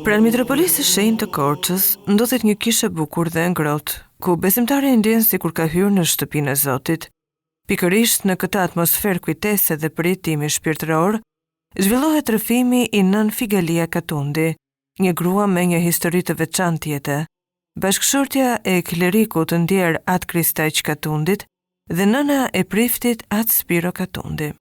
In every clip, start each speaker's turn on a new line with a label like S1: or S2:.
S1: Pranë Mitropolisë së Shenjtë të Korçës ndodhet një kishë e bukur dhe ngrohtë, ku besimtari ndjen sikur ka hyrë në shtëpinë e Zotit. Pikërisht në këtë atmosferë kujtese dhe përjetimi shpirtëror, zhvillohet rrëfimi i nën Figalia Katundi, një grua me një histori të veçantë jete. Bashkëshortja e klerikut të ndjer Atë Kristaq Katundit dhe nëna e priftit Atë Spiro Katundi.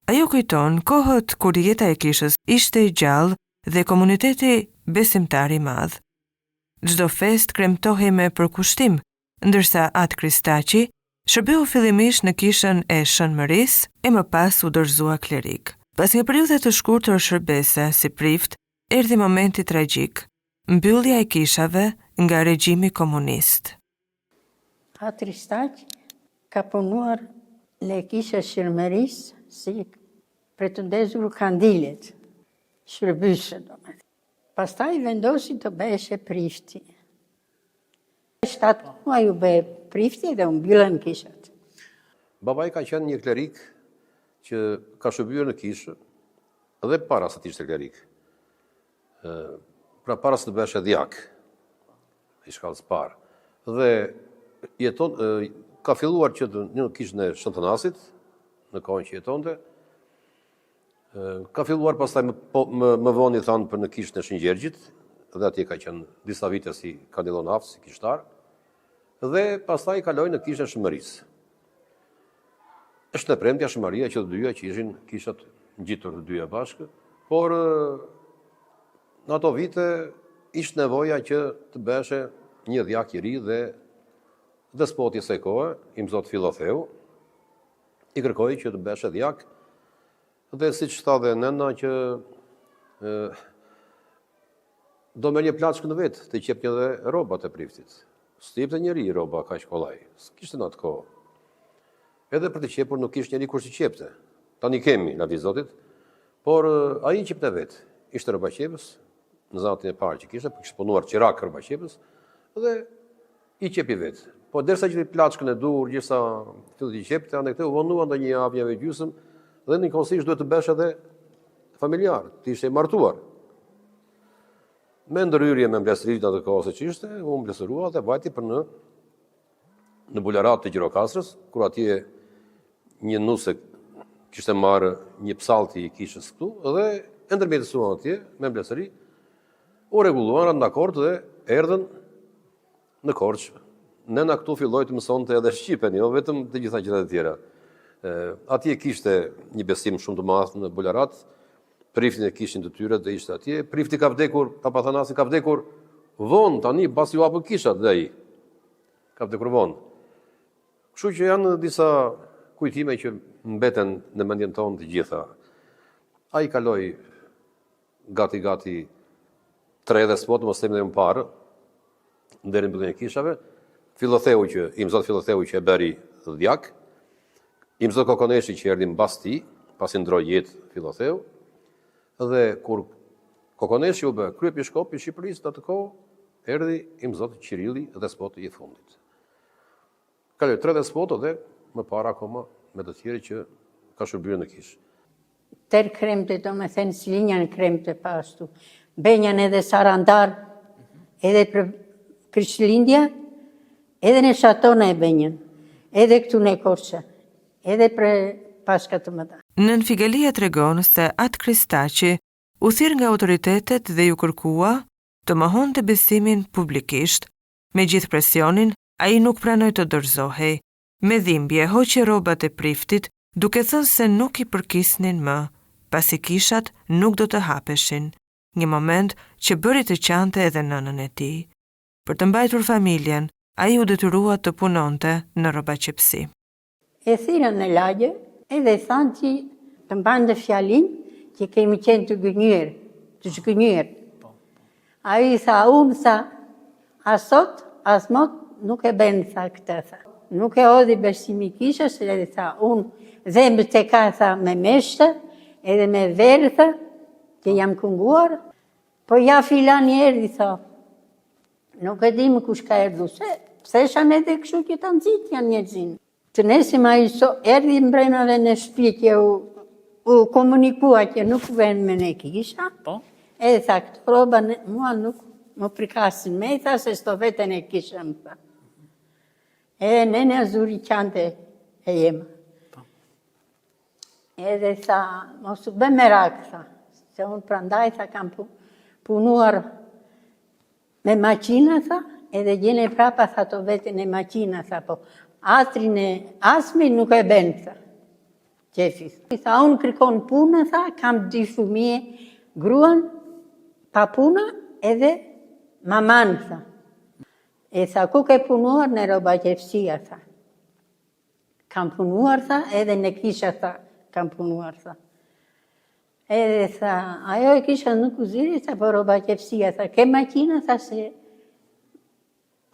S1: Ajo kujton kohët kur jeta e kishës ishte e gjallë dhe komuniteti besimtar i madh. Çdo fest kremtohej me përkushtim, ndërsa Atë Kristaqi shërbeu fillimisht në kishën e Shënmërisë e më pas u dorëzua klerik. Pas një periudhe të shkurtër shërbese si prift, erdhi momenti tragjik, mbyllja e kishave nga regjimi komunist.
S2: Atë Kristaq ka punuar në kishën Shënmërisë si pretendezur kandilet, shërbysë domethënë. Pastaj vendosi të beshe prifti. 7 muaj u bë prifti dhe u mbyllën kishat.
S3: Babai ka qenë një klerik që ka shërbyer në kishë edhe para se të ishte klerik. Pra para se të beshe djak, i shkallës parë. Dhe ka filluar që në kishën e Shëntënasit, në kohën që jetonte, ka filluar pastaj më vonë i thanë për në kishën e Shëngjergjit, dhe atje ka qenë disa vite si kandidonaf, si kishtar, dhe pastaj kaloi në kishën e Shënmërisë. Është në premtja Shënmëria që të dyja që ishin kishat ngjitur të dyja bashkë, por në ato vite ishte nevoja që të beshe një djak i ri dhe despoti së kohë, Imzot Fillotheu, i kërkoi që të beshe djak. Dhe si që tha dhe nëna që do me një plaçkë në vetë të qep një dhe robat e priftit. Së jep të njëri roba ka shkollaj, s'kishtë në atë kohë. Edhe për të qepur nuk ishtë njëri kur si qepte. Tani kemi, në vizotit, por a i qep në vetë. Ishte roba qepës, në zatin e parë që kishte, për kishtë punuar qirak roba qepës, dhe i qepi vetë. Po derisa që të plaçkën e dur, gjithsa fillit i qepte, anë e këte u vonua ndë një avjave gjysëm, dhe një konsisht duhet të besh edhe familjar, të ishte martuar. Me ndërhyrje me mblesërit në të kohës që ishte, u mblesërua dhe vajti për në bularat të Gjirokasrës, kur atje një nuse kishte marrë një psalti i kishës këtu, dhe ndërmjetësuan atje me mblesëri, u reguluan në akord dhe erdhen në Korçë. Nëna këtu filloi të mësonte edhe shqipen, jo vetëm të gjitha gjërat e tjera. Atje kishte një besim shumë të madh në bularat, priftin e kishin të tyre dhe ishte atje. Prifti ka vdekur, Papa Thanasi ka vdekur vonë, tani pas ju hapën kishat dhe ai. Ka vdekur vonë. Kështu që janë disa kujtime që mbeten në mendjen tonë të gjitha. Ai kaloi gati 3 despot, mos them edhe më parë, deri në mbylljen e kishave. Imzot Fillotheu që e bëri djak, Imzot Kokoneshi që erdhi mbas tij, pasi ndroi jetë Fillotheu, dhe kur Kokoneshi u bë kryepiskop i Shqipërisë në atë kohë, erdhi Imzot Qirilli, despoti i fundit. Kaloi 3 despotë dhe më parë akoma me të tjerë që ka shërbyer në kishë.
S2: Tër kremte, do me thënë, Slinjan kremte pastu. Benjan edhe Sarandar, edhe për Krishtlindja, edhe në Shatona e Benjan, edhe këtu në Korçë. Edhe për Pashka të mëdha.
S1: Nën Figalia tregon se Atë Kristaqi u thirr nga autoritetet dhe ju kërkua të mohonte besimin publikisht. Me gjithë presionin, ai nuk pranoi të dorëzohej. Me dhimbje hoqi rrobat e priftit, duke thënë se nuk i përkisnin më, pasi kishat nuk do të hapeshin. Një moment që bëri të qante edhe nënën e tij. Për të mbajtur familjen, ai u detyrua të punonte në rrobaqepsi.
S2: E thirën në lagje, edhe thanë që të mbande fjalin që kemi qenë të zgënjër. A i tha, unë tha, asot, asmot, nuk e ben, tha këtë, tha. Nuk e odhi besimi kishës, edhe tha, unë dhe më të ka, tha, me meshte, edhe me verë, tha, që jam kënguar, po ja filan erdi, tha. Nuk e di më kush ka erdu, se shanë edhe kështu që të nëzit janë njerëzinë. Të nesim a i erdi mbrenave në shtëpi që u komunikua që nuk vënë me ne kisha, Edhe tha, këto roba mua nuk më prikasin me, tha se sto vetën e kishëm, tha. Edhe nene Azuri qante e jema. Edhe tha, mos u bë merak, tha, se unë prandaj, tha, kam punuar me maqina, tha, edhe gjene prapa, tha, to vetën e maqina, tha, po atrin e asmi nuk e ben, tha, qefis. Tha, unë kërkon punë, tha, kam 2 fëmije, gruan, pa puna, edhe maman, tha. E tha, ku ke punuar në roba qefësia, tha. Kam punuar, tha, edhe në kisha, tha, kam punuar, tha. Edhe tha, ajo e kisha në kuziri, tha, po roba qefësia, tha, ke maqina, tha, se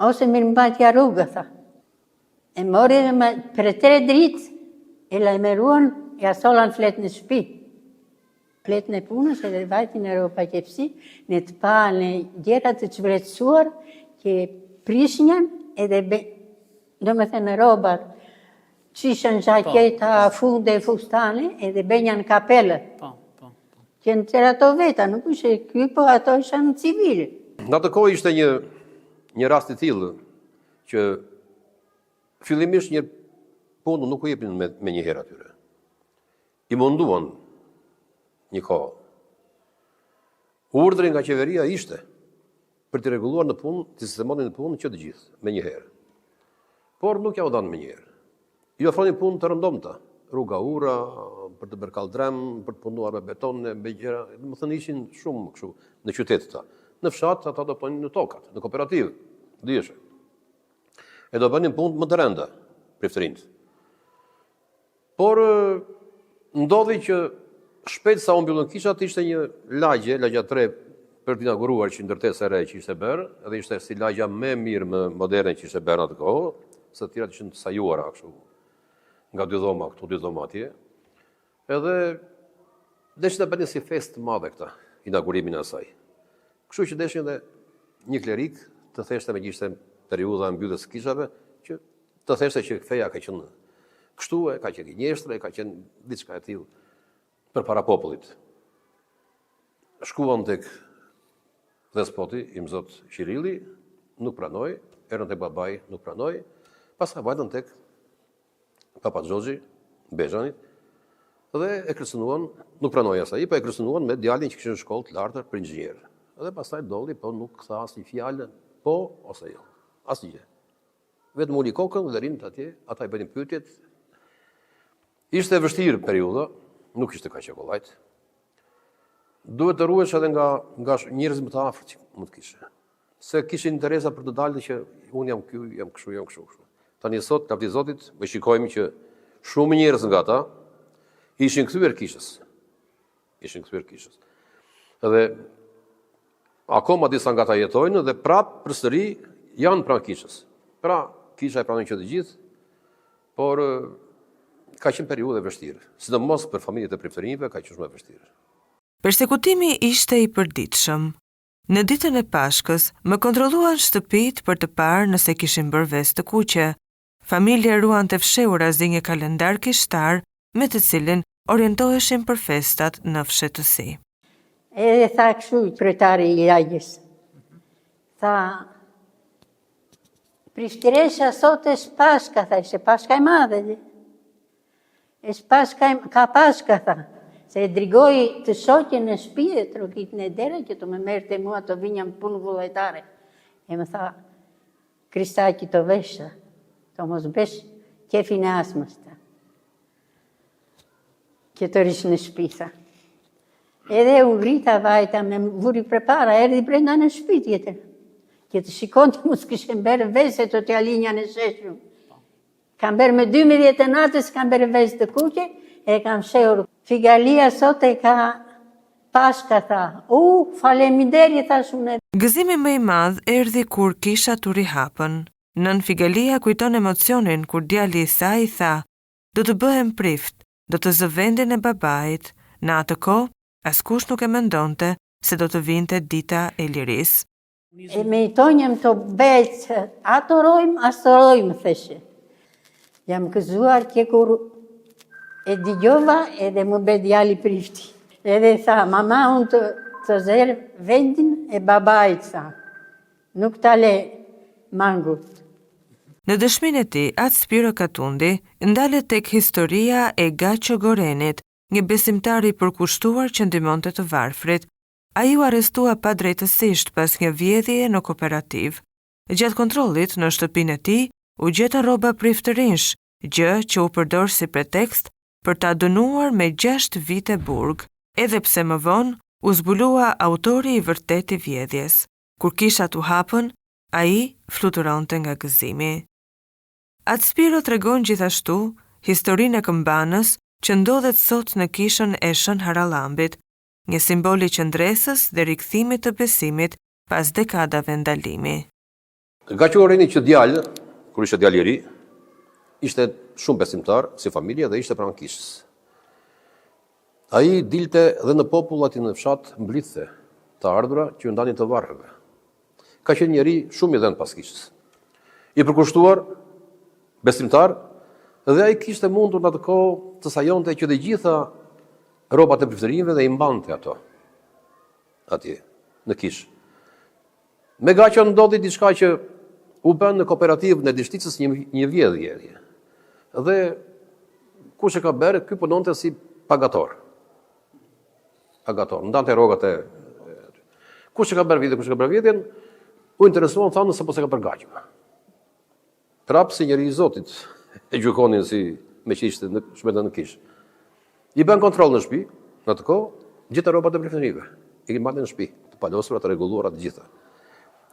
S2: ose mirë mbatja rrugë, tha. E mori për 3 dritë, e lajmeruan, ja solan fletë në shpi. Fletë në punës edhe vajti në roba qefësi, në të pa në gjera të qvretësuar, që prishnjan edhe do me thënë robat, qishën gjaketa, funde, fustane, edhe benjan kapelët. Që në tëra ato veta, nuk ishe ky, po ato isha në civil.
S3: Në atë kohë ishte një rast i tillë, që fillimisht një punë nuk u jepnin me një herë atyre. I munduan një kohë. Urdhri nga qeveria ishte për të rregulluar në punë, të sistemonin në punë që të gjithë, me një herë. Por nuk ja u dhanë me një herë. I ofronin punë të rëndomta, rruga ura, për të bërë kaldrem, për të punuar me beton, me gjëra, më thënë ishin shumë kështu në qytet ta. Në fshat ata do punin në tokat, në kooperativë, dihesh. E do bënin punë më të rënda, priftërinjt. Por ndodhi që shpejt sa u mbyllën kishat, ishte një lagja 3 për të inauguruar që ndërtesë e re që ishte bërë, edhe ishte si lagja më mirë, më moderne që ishte bërë në atë kohë, se të tjerat ishin të sajuara kështu, nga 2 dhoma këtu, 2 dhoma atje. Edhe deshin të bënin si fest të madhe këta, inaugurimin e asaj. Kështu që deshin edhe një klerik të theshte me gjishte periudha e mbylljes së kishave, që të theshte që feja ka qenë kështu, ka qenë gënjeshtre, ka qenë diçka e tillë përpara popullit. Shkuan tek despoti, Imzot Qirilli, nuk pranoi, erën tek babai, nuk pranoi, pastaj vajtën tek Papa Xhoxhi, Bezhanit, dhe e kërcënuan, nuk pranoi asaj, po e kërcënuan me djalin që kishte shkollë të lartë për inxhinier. Edhe pastaj dolli, po nuk tha asnjë fjalë, po ose jo, asnjë. Vetëm uli kokën dhe rinit atje, ata i bënin pyetjet. Ishte e vështirë periudha, nuk ishte kaq e kollajt. Duhet të ruhesh edhe nga njerëz më të afërt që mund të kishe. Se kishin interesa për të dalë që unë jam ky, jam kështu. Tani sot, lavdi Zotit, me shikojmë që shumë njerëz nga ata ishin kthyer kishës. Edhe akoma disa nga ata jetojnë dhe prapë përsëri janë pranë kishës. Pra, kisha e pranon që të gjithë, por ka qenë periudhë e vështirë, sidomos për familjet e priferinjve ka qenë shumë e vështirë.
S1: Persekutimi ishte i përditshëm. Në ditën e Pashkës më kontrolluan shtëpitë për të parë nëse kishin bërë vezë të kuqe. Familja ruan të fshehura zi një kalendar kishtar me të cilin orientoheshin për festat në fshetësi.
S2: Edhe tha kështu kryetari i lagjës. Tha, Prishtiresha sot është Pashka, tha, ishte Pashka e madhe. Ka Pashka, tha. Se e drigoj të shoqen në shtëpi e trokit në dera që të më merrte mua të vinja më punë vullnetare. E më tha, Kristaki të veshë, të mos besh kefin e asmës ta. Që të rish në shtëpi, tha. Edhe u grita vajta me vuri prepara, erdi brenda në shtëpi tjetër. Që të shikon të mos kishen bërë vese të t'ja linja në sheshëm. Kam bërë me 12 e natës, kam bërë vese të kuqe, e kam shehur. Figalia sot e ka Pashka, tha. Faleminderi, tha shumë.
S1: Gëzimi më i madh erdhi kur kisha u rihapën. Nën Figalia kujton emocionin kur djali i saj tha, do të bëhem prift, do të zë vendin e babait. Në atë kohë, askush nuk e mendonte se do të vinte dita e lirisë.
S2: E me i tonjëm të becë, astorojmë, theshe. Jam këzuar që kur e digjova edhe më be djali prifti. Edhe tha, mama, unë të të zerë vendin e babait, sa. Nuk ta le mangut.
S1: Në dëshminë e tij, Atë Spiro Katundi ndalet tek historia e Gaço Gorenit, një besimtar i përkushtuar që ndihmonte të varfrit. Ai u arrestua padrejtësisht pas një vjedhjeje në kooperativ. Gjatë kontrollit në shtëpinë e tij u gjetën rroba priftërinsh, gjë që u përdor si pretekst për ta dënuar me 6 vite burg, edhe pse më vonë u zbulua autori i vërtet i vjedhjes. Kur kishat u hapën, ai fluturonte nga gëzimi. Atë Spiro tregon gjithashtu historinë e këmbanës që ndodhet sot në kishën e Shën Harallambit, një simbol i qëndresës dhe rikthimit të besimit pas dekadave ndalimi.
S3: Gaço Goreni që djalë, kur ishte djalë i ri, ishte shumë besimtar si familje dhe ishte pranë kishës. Ai dilte dhe në popull aty në fshat mblidhte të ardhura që ndanin të varrëve. Ka qenë njeri shumë i dhënë pas kishës. I përkushtuar, besimtar, dhe ai kishte mundur në atë kohë të sajonte që të gjitha rrobat e priftërinjve dhe i mbante ato atje në kishë. Me Gaço ndodhi diçka që u bën në kooperativën e Dishticës një vjedhje. Dhe kush e ka bërë, ky punonte si pagator. Ndante rrogat e kush e ka bërë vjedhjen, u interesuan, thanë se po se ka bërë Gaço. Prapë si njeri i Zotit e gjykonin si me që ishte në shmendën në kishë. I bën kontroll në shtëpi, në atë kohë, gjitha rrobat e priftërinjve. I mbante në shtëpi, të palosura, të rregulluara të gjitha.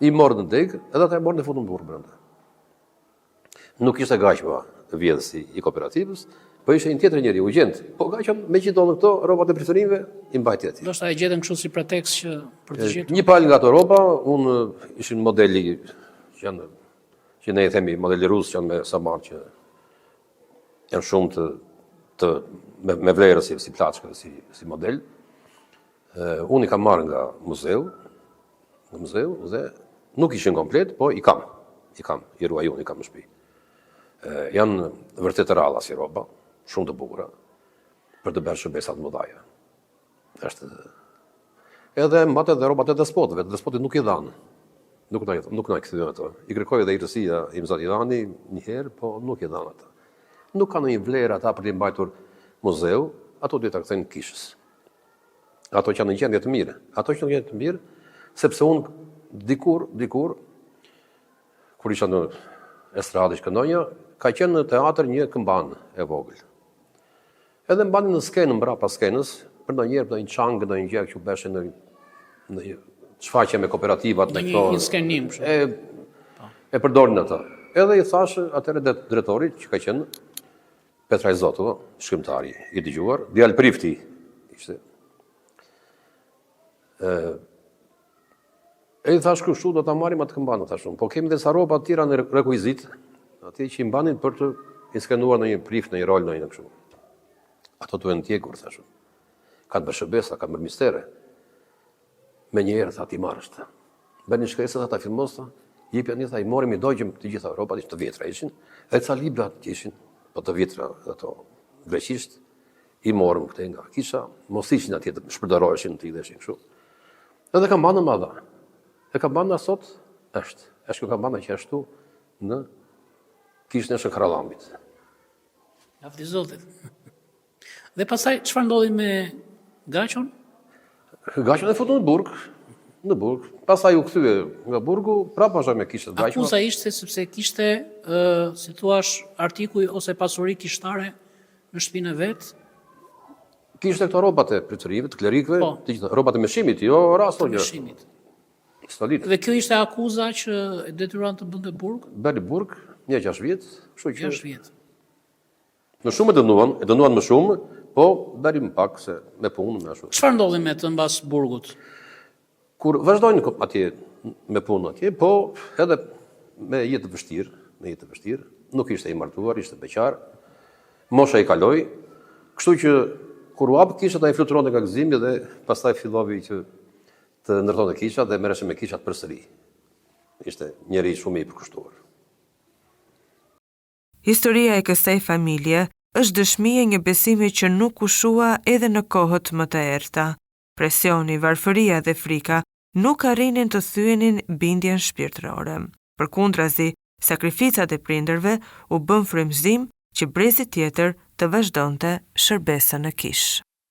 S3: I morën në degë, edhe ata e morën e futën në burg brenda. Nuk ishte Gaço vjedhësi i kooperativës, po ishte një tjetër njeri, ugjent. Po Gaço me që donë këto rrobat e priftërinjve i mbajti atij.
S4: Ndoshta e gjetën kështu si pretekst që për të gjetur.
S3: Një palë nga ato rroba, unë ishin modeli që ne i themi modeli rus që janë me samar që janë shumë me vlerë si plaçka, si model. Unë i kam marrë nga muzeu dhe nuk ishin komplet, po i kam, i ruaj unë, i kam në shtëpi. Janë vërtet të ralla si rroba, shumë të bukura, për të bërë shërbesa të mëdha. Edhe mbate dhe rrobat e despotëve, despotit nuk i dhanë. Nuk na kthyen ato. I kërkoi edhe Irësia i Mzat Idhani një herë, po nuk i dhanë ato. Nuk kanë një vlerë ata për të mbajtur muzeu, ato duhet ta kthejnë kishës. Ato që janë në gjendje të mirë. Ato që janë në gjendje të mirë, sepse unë dikur kur isha në estradë këndonja, ka qenë në teatr një këmban e vogël. Edhe mbanin në skenë mbrapa skenës, për ndonjëherë një çang, ndonjë gjë që bëshë në shfaqje me kooperativat në këto.
S4: Një skenim.
S3: E përdorin ata. Edhe i thash atëherë drejtorit që ka qenë Petraj Zotu, shkrimtari i dëgjuar, djalë prifti ishte. E i thash kështu do ta marrim atë këmbanë, thashun. Po kemi dhe sa rroba të tjera në rekuizit, aty që i mbanin për të inskenuar në një prift, në një rol, në një kështu. Ato duhen ndjekur, thashun. Ka të bërë shërbesa, ka të bërë mistere. Me njerë, tha, ti marrësht. Bërë një shkresë, tha, ta filmosta, jepja një, tha, i morim, i dojgjëm të gjitha rrobat, ishtë të vjetra ishin, edhe ca libra që ishin, po të vjetra, ato, greqisht, i morëm këte nga kisha, mos ishin atje të shpërdoroheshin të idheshin kështu. Edhe kambana madha. E kambana sot është kjo kambana që ashtu në kishën e Shën Harallambit.
S4: Lavdi Zotit. Dhe pastaj çfarë ndodhi me Gaçon?
S3: Gaçon e futu në burg. Pastaj u kthye nga burgu, prapë vazhdoi me kishën e Gaçon.
S4: Akuza ishte sepse kishte, si thua, artikuj ose pasuri kishtare në shtëpinë e vet.
S3: Kishte këto rrobat e priftërinjve, të klerikëve, të gjitha rrobat e meshimit, jo rasto gjë.
S4: Meshimit.
S3: Stalit.
S4: Dhe kjo ishte akuza që e detyruan të bënte burg?
S3: Bëri burg, 6 vjet, kështu që
S4: 6 vjet.
S3: Në shumë e dënuan më shumë, po bëri më pak se me punë me ashtu.
S4: Çfarë ndodhi me të mbas burgut?
S3: Kur vazhdojnë atje me punë atje, po edhe me jetë të vështirë, nuk ishte i martuar, ishte beqar, mosha i kaloi, kështu që kur u hap kisha ai fluturonte nga gëzimi dhe pastaj filloi që të ndërtonte kisha dhe merreshe me kishat përsëri. Ishte njeri shumë i përkushtuar.
S1: Historia e kësaj familje është dëshmi e një besimi që nuk ushua edhe në kohët më të errta. Presioni, varfëria dhe frika nuk arrinin të thyenin bindjen shpirtërore. Përkundrazi, sakrificat e prindërve u bën frymëzim që brezi tjetër të vazhdonte shërbesën në kishë.